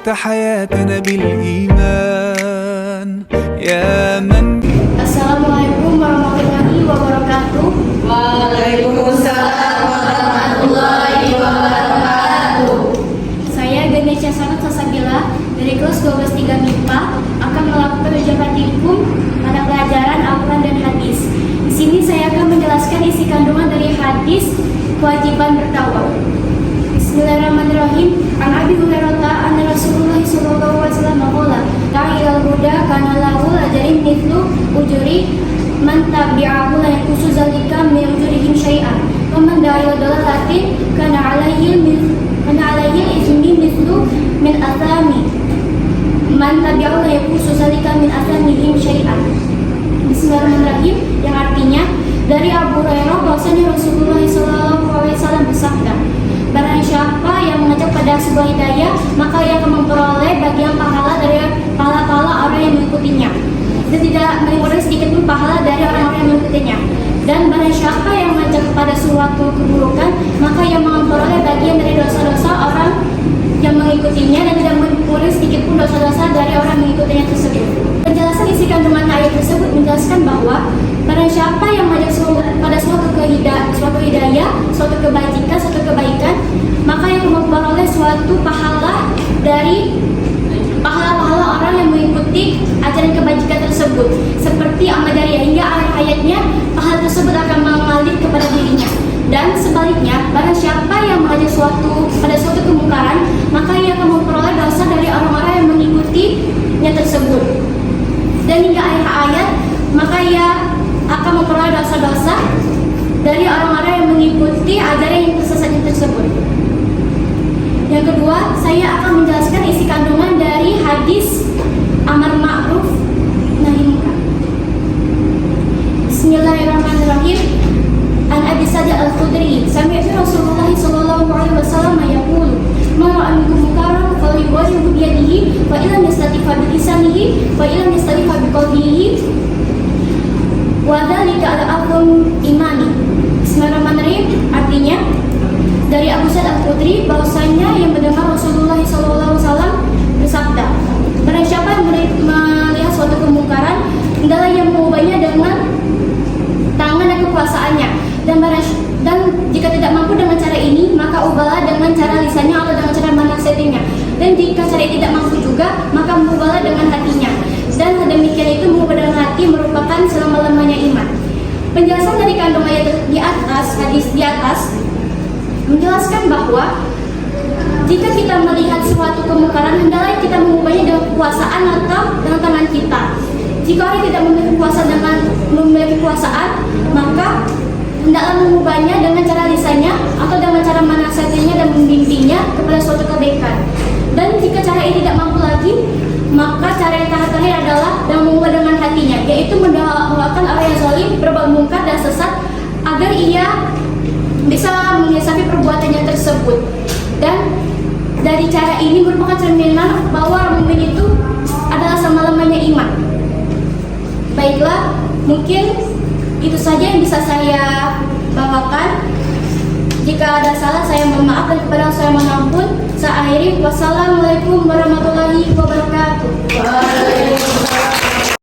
حييت حياتنا بالإيمان يا من. Assalamualaikum warahmatullahi wabarakatuh. Waalaikumsalam warahmatullahi wabarakatuh. Saya Ganesha Sanat Sasabila dari kelas 12 3 MIPA akan melakukan ujian praktikum pada pelajaran Al-Quran dan Hadis. Di sini saya akan menjelaskan isi kandungan dari hadis kewajiban bertawaf. Bismillahirrahmanirrahim. An Abi Hurairah anna Rasulullah sallallahu alaihi wasallam qala ta'ilal huda kana lahu ajrin mithlu ujuri man tabi'ahu la yakusu zalika min ujurihim syai'an wa man da'a dalalatin kana alaihi izmi mithlu min athami man tabi'ahu la yakusu zalika min athamihim syai'an. Bismillahirrahmanirrahim, yang artinya dari Abu Hurairah bahwasanya Rasulullah sallallahu alaihi wasallam bersabda, barang siapa yang mengajak pada sebuah hidayah, maka ia akan memperoleh bagian pahala dari pahala-pahala orang yang mengikutinya, dan tidak mengurangi sedikit pun pahala dari orang-orang yang mengikutinya. Dan barang siapa yang mengajak kepada suatu keburukan, maka ia memperoleh bagian dari dosa-dosa orang yang mengikutinya, dan tidak mengurangi sedikit pun dosa-dosa dari orang yang mengikutinya tersebut. Penjelasan isi kandungan ayat tersebut menjelaskan bahwa barang siapa yang mengajak pada suatu hidayah, suatu kebajikan, suatu kebaikan, maka yang memperoleh suatu pahala dari pahala-pahala orang yang mengikuti ajaran kebajikan tersebut, seperti amal jariah, hingga akhir hayatnya pahala tersebut akan mengalir kepada dirinya. Dan sebaliknya, barang siapa yang mengajak pada suatu kemungkaran, maka ia akan memperoleh dosa dari orang-orang yang mengikutinya tersebut. Dan hingga akhir ayat, maka ia akan memperoleh dosa-dosa dari orang-orang yang mengikuti ajaran yang tersesatnya tersebut. Yang kedua, saya akan menjelaskan isi kandungan dari hadis amar ma'ruf nahi munkar. Bismillahirrahmanirrahim. An Abi Sa'id Al-Khudri, sami'tu Rasulullah sallallahu alaihi wasallam yaqulu, "Man ra'a minkum munkaran falyughayyirhu bi yadihi, fa illam yastati' fa bi lisanihi, fa illam yastati' fa bi qalbihi, wa dzalika al-aqwam imani." Bismillahirrahmanirrahim, artinya dari Abu Sa'id Al-Khudri bahwasanya yang mendengar Rasulullah SAW bersabda, barang siapa yang melihat suatu kemungkaran, hendaklah ia mengubahnya dengan tangan dan kekuasaannya, dan jika tidak mampu dengan cara ini, maka ubahlah dengan cara lisannya atau dengan cara menasihatinya, dan jika cara ini tidak mampu juga, maka ubahlah dengan hatinya, dan demikian itu mengubah dengan hati merupakan selama-lamanya iman. Penjelasan dari kandungan ayat di atas, hadis di atas menjelaskan bahwa jika kita melihat suatu kemungkaran, hendaklah kita mengubahnya dengan kekuasaan atau dengan tangan kita. Jika orang tidak memiliki kekuasaan, maka hendaklah mengubahnya dengan cara lisannya atau dengan cara menasihatinya dan membimbingnya kepada suatu kebaikan. Dan jika cara ini tidak mampu lagi, maka cara yang terakhir adalah mengubah dengan hatinya, yaitu mendoakan orang yang zalim, berbuat mungkar dan sesat agar ia bisa menyiasati perbuatannya tersebut. Dan dari cara ini merupakan cerminan bahwa orang mukmin itu adalah selama-lamanya iman. Baiklah, mungkin itu saja yang bisa saya bawakan. Jika ada salah, saya mohon maaf, dan kepada saya mohon ampun. Saya akhiri. Wassalamualaikum